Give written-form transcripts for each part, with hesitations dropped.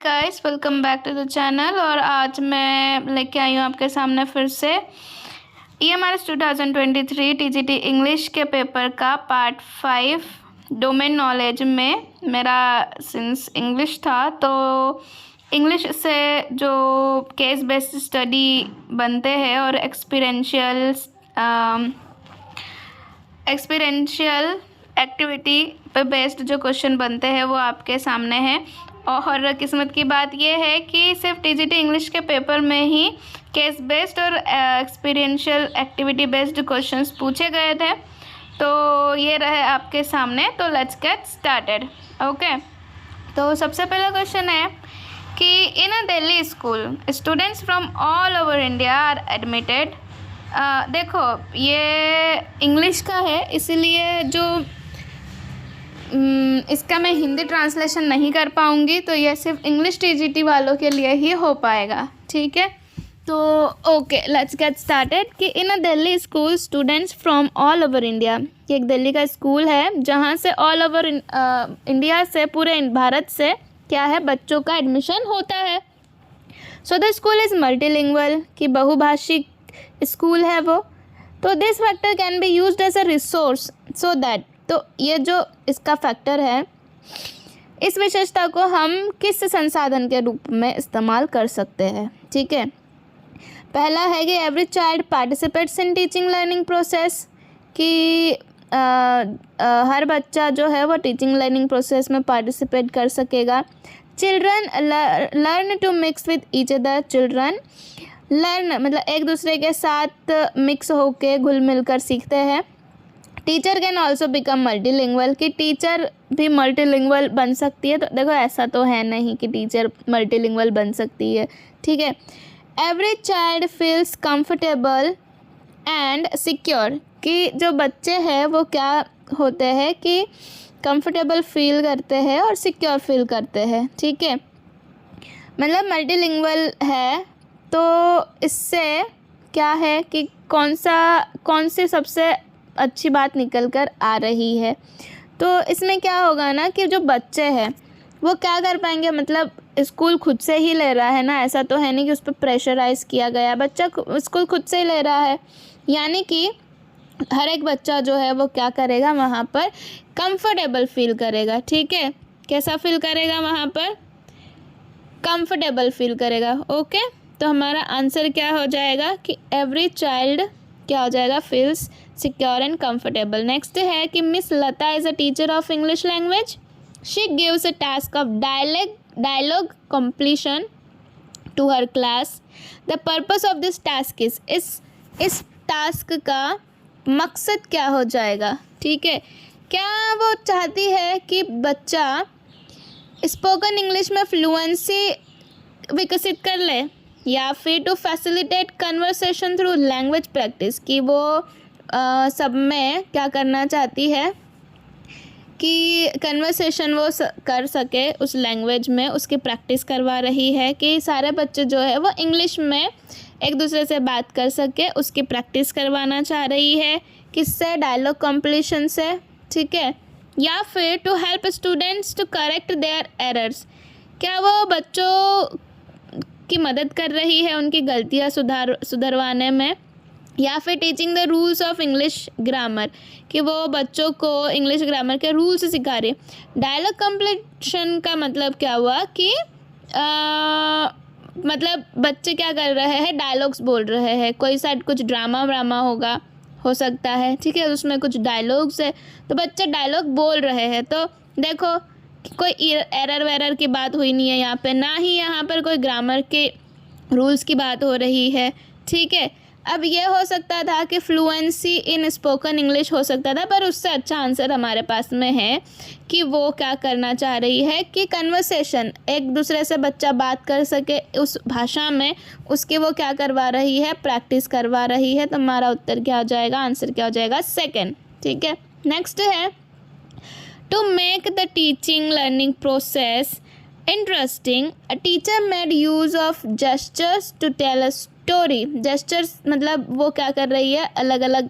Guys welcome back to the channel. और आज मैं लेके आई हूँ आपके सामने फिर से EMRS 2023 TGT इंग्लिश के पेपर का पार्ट 5 डोमेन नॉलेज में। मेरा सिंस इंग्लिश था तो इंग्लिश से जो केस बेस्ड स्टडी बनते हैं और एक्सपीरियंशियल एक्टिविटी पे बेस्ड जो क्वेश्चन बनते हैं वो आपके सामने हैं। और किस्मत की बात ये है कि सिर्फ TGT इंग्लिश के पेपर में ही केस बेस्ड और एक्सपीरियंशियल एक्टिविटी बेस्ड क्वेश्चंस पूछे गए थे, तो ये रहे आपके सामने। तो लेट्स गेट स्टार्टेड। ओके, तो सबसे पहला क्वेश्चन है कि in a Delhi school students from all over India are admitted. देखो ये इंग्लिश का है, इसलिए जो इसका मैं हिंदी ट्रांसलेशन नहीं कर पाऊँगी, तो ये सिर्फ इंग्लिश TGT वालों के लिए ही हो पाएगा। ठीक है, तो ओके लेट्स गेट स्टार्टेड कि in a Delhi school students from all over India. ये एक दिल्ली का स्कूल है जहाँ से ऑल ओवर इंडिया से, पूरे भारत से क्या है, बच्चों का एडमिशन होता है। So the school is multilingual, कि बहुभाषिक स्कूल है वो। तो this factor can be used as a resource so that, तो ये जो इसका फैक्टर है, इस विशेषता को हम किस संसाधन के रूप में इस्तेमाल कर सकते हैं। ठीक है, पहला है कि every child participates in teaching learning process, कि हर बच्चा जो है वो टीचिंग लर्निंग प्रोसेस में पार्टिसिपेट कर सकेगा। Children learn to mix with each other, children learn मतलब एक दूसरे के साथ मिक्स होके घुल मिल कर सीखते हैं। Teacher can also become multilingual, कि टीचर भी मल्टीलिंगुअल बन सकती है। तो देखो ऐसा तो है नहीं कि टीचर मल्टीलिंगुअल बन सकती है। ठीक है, every child feels comfortable and secure, कि जो बच्चे हैं वो क्या होते हैं कि कंफर्टेबल फील करते हैं और सिक्योर फील करते हैं। ठीक है, मतलब मल्टीलिंगुअल है, तो इससे क्या है कि कौन सी सबसे अच्छी बात निकल कर आ रही है। तो इसमें क्या होगा ना कि जो बच्चे हैं वो क्या कर पाएंगे, मतलब स्कूल खुद से ही ले रहा है ना, ऐसा तो है नहीं कि उस पर प्रेशराइज़ किया गया, बच्चा स्कूल खुद से ही ले रहा है, यानी कि हर एक बच्चा जो है वो क्या करेगा, वहाँ पर कंफर्टेबल फील करेगा। ठीक है, कैसा फील करेगा, वहाँ पर कंफर्टेबल फील करेगा। ओके, तो हमारा आंसर क्या हो जाएगा कि एवरी चाइल्ड क्या हो जाएगा, feels secure and comfortable. Next है कि miss Lata is a teacher of English language. She gives a task of dialogue completion to her class. The purpose of this task is, इस टास्क का मकसद क्या हो जाएगा। ठीक है, क्या वो चाहती है कि बच्चा स्पोकन इंग्लिश में फ्लुएंसी विकसित कर ले, या फिर to facilitate conversation through language practice, कि वो सब में क्या करना चाहती है कि कन्वर्सेशन वो कर सके उस लैंग्वेज में, उसकी प्रैक्टिस करवा रही है, कि सारे बच्चे जो है वो इंग्लिश में एक दूसरे से बात कर सके, उसकी प्रैक्टिस करवाना चाह रही है। किससे, डायलॉग कंप्लीशन से। ठीक है, या फिर to help students to correct their errors, क्या वो बच्चों की मदद कर रही है उनकी गलतियाँ सुधरवाने में, या फिर teaching the rules of English grammar, कि वो बच्चों को इंग्लिश ग्रामर के रूल्स सिखा रही है। डायलॉग कंप्लीशन का मतलब क्या हुआ कि मतलब बच्चे क्या कर रहे हैं, डायलॉग्स बोल रहे हैं, कोई साइड कुछ ड्रामा होगा, हो सकता है। ठीक है, उसमें कुछ डायलॉग्स है तो बच्चे डायलॉग बोल रहे हैं। तो देखो कोई एरर वेरर की बात हुई नहीं है यहाँ पे, ना ही यहाँ पर कोई ग्रामर के रूल्स की बात हो रही है। ठीक है, अब ये हो सकता था कि फ्लुएंसी इन स्पोकन इंग्लिश हो सकता था, पर उससे अच्छा आंसर हमारे पास में है कि वो क्या करना चाह रही है कि कन्वर्सेशन, एक दूसरे से बच्चा बात कर सके उस भाषा में, उसकी वो क्या करवा रही है, प्रैक्टिस करवा रही है। तो हमारा उत्तर क्या हो जाएगा, आंसर क्या हो जाएगा, सेकेंड। ठीक है, नेक्स्ट है to make the teaching learning process interesting, a teacher made use of gestures to tell a story. Gestures मतलब वो क्या कर रही है, अलग अलग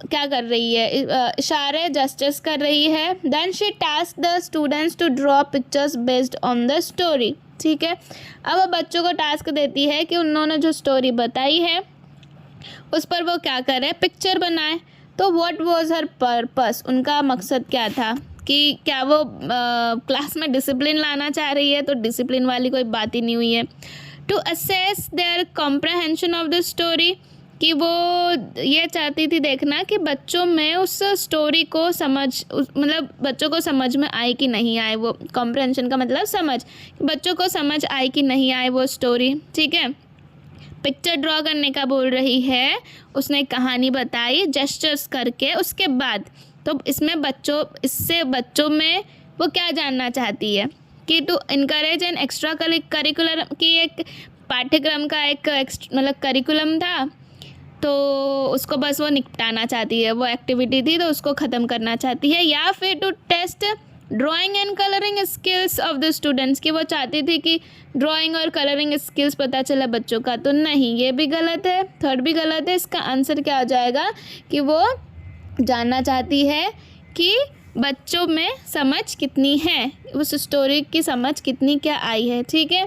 क्या कर रही है, इशारे जस्टिस कर रही है. Then she tasks the students to draw pictures based on the story. ठीक है, अब वो बच्चों को टास्क देती है कि उन्होंने जो स्टोरी बताई है उस पर वो क्या करे, पिक्चर बनाए. तो व्हाट वाज हर पर्पस, उनका मकसद क्या था, कि क्या वो क्लास में डिसिप्लिन लाना चाह रही है, तो डिसिप्लिन वाली कोई बात ही नहीं हुई है. To assess their comprehension of the story, कि वो ये चाहती थी देखना कि बच्चों में उस स्टोरी को मतलब बच्चों को समझ में आए कि नहीं आए. वो कॉम्प्रहेंशन का मतलब समझ, बच्चों को समझ आए कि नहीं आए वो स्टोरी. ठीक है, पिक्चर ड्रॉ करने का बोल रही है, उसने कहानी बताई जेस्चर्स करके. उसके बाद तो इसमें बच्चों में वो क्या जानना चाहती है कि to encourage an extra curricular, की एक पाठ्यक्रम का एक मतलब करिकुलम था, तो उसको बस वो निपटाना चाहती है, वो एक्टिविटी थी तो उसको ख़त्म करना चाहती है. या फिर to test drawing and colouring skills of the students, की वो चाहती थी कि ड्राइंग और कलरिंग स्किल्स पता चला बच्चों का. तो नहीं, ये भी गलत है, थर्ड भी गलत है. इसका आंसर क्या हो जाएगा कि वो जानना चाहती है कि बच्चों में समझ कितनी है, उस स्टोरी की समझ कितनी क्या आई है. ठीक है,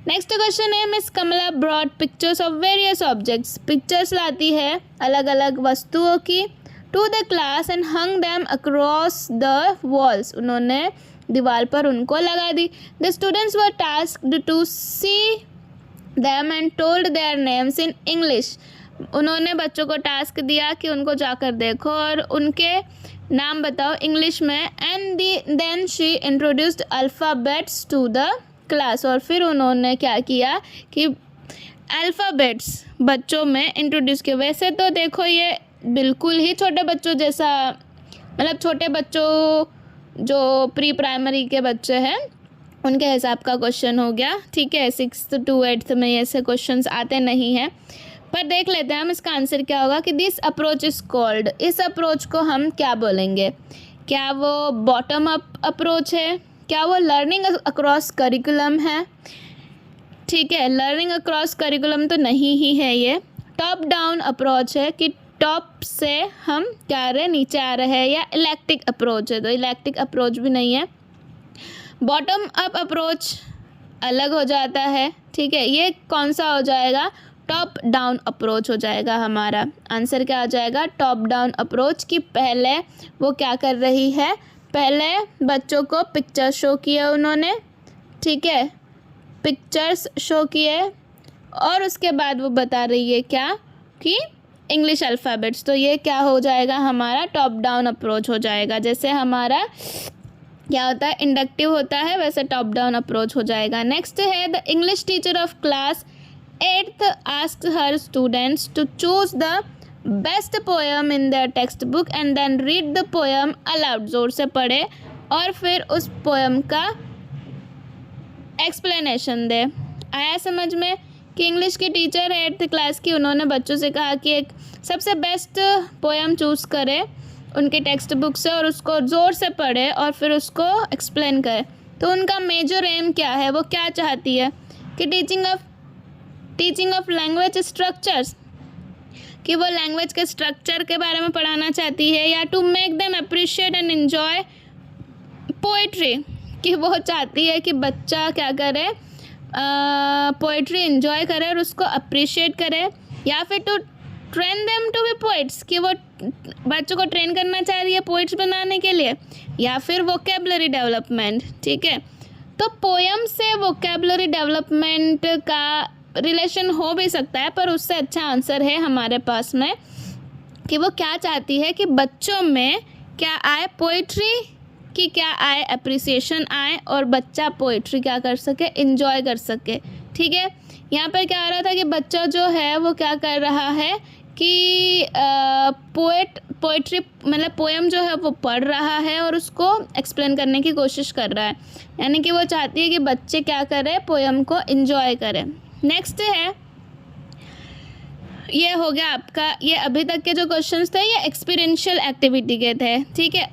नेक्स्ट क्वेश्चन है, miss Kamla brought pictures of various objects. Pictures लाती है अलग अलग वस्तुओं की, to the class and hung them across the walls. उन्होंने दीवार पर उनको लगा दी. The students were tasked to see them and told their names in English. उन्होंने बच्चों को टास्क दिया कि उनको जाकर देखो और उनके नाम बताओ इंग्लिश में. And then she introduced alphabets to the class. और फिर उन्होंने क्या किया कि अल्फ़ाबेट्स बच्चों में इंट्रोड्यूस किए. वैसे तो देखो ये बिल्कुल ही छोटे बच्चों जैसा, मतलब छोटे बच्चों जो प्री प्राइमरी के बच्चे हैं उनके हिसाब का क्वेश्चन हो गया. ठीक है, 6th to 8th में ऐसे क्वेश्चंस आते नहीं हैं, पर देख लेते हैं हम इसका आंसर क्या होगा. कि दिस अप्रोच इज़ कॉल्ड, इस अप्रोच को हम क्या बोलेंगे, क्या वो बॉटम अप अप्रोच है, क्या वो लर्निंग अक्रॉस करिकुलम है. ठीक है, लर्निंग अक्रॉस करिकुलम तो नहीं ही है. ये टॉप डाउन अप्रोच है कि टॉप से हम क्या रहे नीचे आ रहे हैं, या इलेक्टिक अप्रोच है, तो इलेक्टिक अप्रोच भी नहीं है. बॉटम अप अप्रोच अलग हो जाता है. ठीक है, ये कौन सा हो जाएगा, टॉप डाउन अप्रोच हो जाएगा. हमारा आंसर क्या हो जाएगा, टॉप डाउन अप्रोच. की पहले वो क्या कर रही है, पहले बच्चों को पिक्चर शो किए उन्होंने. ठीक है, पिक्चर्स शो किए और उसके बाद वो बता रही है क्या, कि इंग्लिश अल्फ़ाबेट्स. तो ये क्या हो जाएगा, हमारा टॉप डाउन अप्रोच हो जाएगा. जैसे हमारा क्या होता है, इंडक्टिव होता है, वैसे टॉप डाउन अप्रोच हो जाएगा. नेक्स्ट है, the English teacher of class 8th asked her students to choose the best poem in their textbook and then read the poem aloud. जोर से पढ़े और फिर उस पोएम का एक्सप्लेनेशन दे. आया समझ में कि इंग्लिश की टीचर है 8th क्लास की, उन्होंने बच्चों से कहा कि एक सबसे बेस्ट पोएम चूज़ करे उनके टेक्स्ट बुक से और उसको ज़ोर से पढ़े और फिर उसको एक्सप्लेन करे. तो उनका मेजर एम क्या है, वो क्या चाहती है कि टीचिंग ऑफ लैंग्वेज स्ट्रक्चर्स, कि वो लैंग्वेज के स्ट्रक्चर के बारे में पढ़ाना चाहती है. या to make them appreciate and enjoy poetry, कि वो चाहती है कि बच्चा क्या करे, पोइट्री एंजॉय करे और उसको अप्रिशिएट करे. या फिर to train them to be poets, कि वो बच्चों को ट्रेन करना चाह रही है पोइट्स बनाने के लिए. या फिर वोकेबलरी डेवलपमेंट. ठीक है, तो पोएम से वोकेबलरी डेवलपमेंट का रिलेशन हो भी सकता है, पर उससे अच्छा आंसर है हमारे पास में कि वो क्या चाहती है कि बच्चों में क्या आए, पोइट्री की क्या आए, अप्रिसिएशन आए और बच्चा पोइट्री क्या कर सके, एंजॉय कर सके. ठीक है, यहाँ पर क्या आ रहा था कि बच्चा जो है वो क्या कर रहा है कि पोइट्री मतलब पोएम जो है वो पढ़ रहा है और उसको एक्सप्लेन करने की कोशिश कर रहा है. यानी कि वो चाहती है कि बच्चे क्या करें, पोएम को एंजॉय करें. नेक्स्ट है, ये हो गया आपका, ये अभी तक के जो क्वेश्चंस थे ये एक्सपीरियंशियल एक्टिविटी के थे. ठीक है,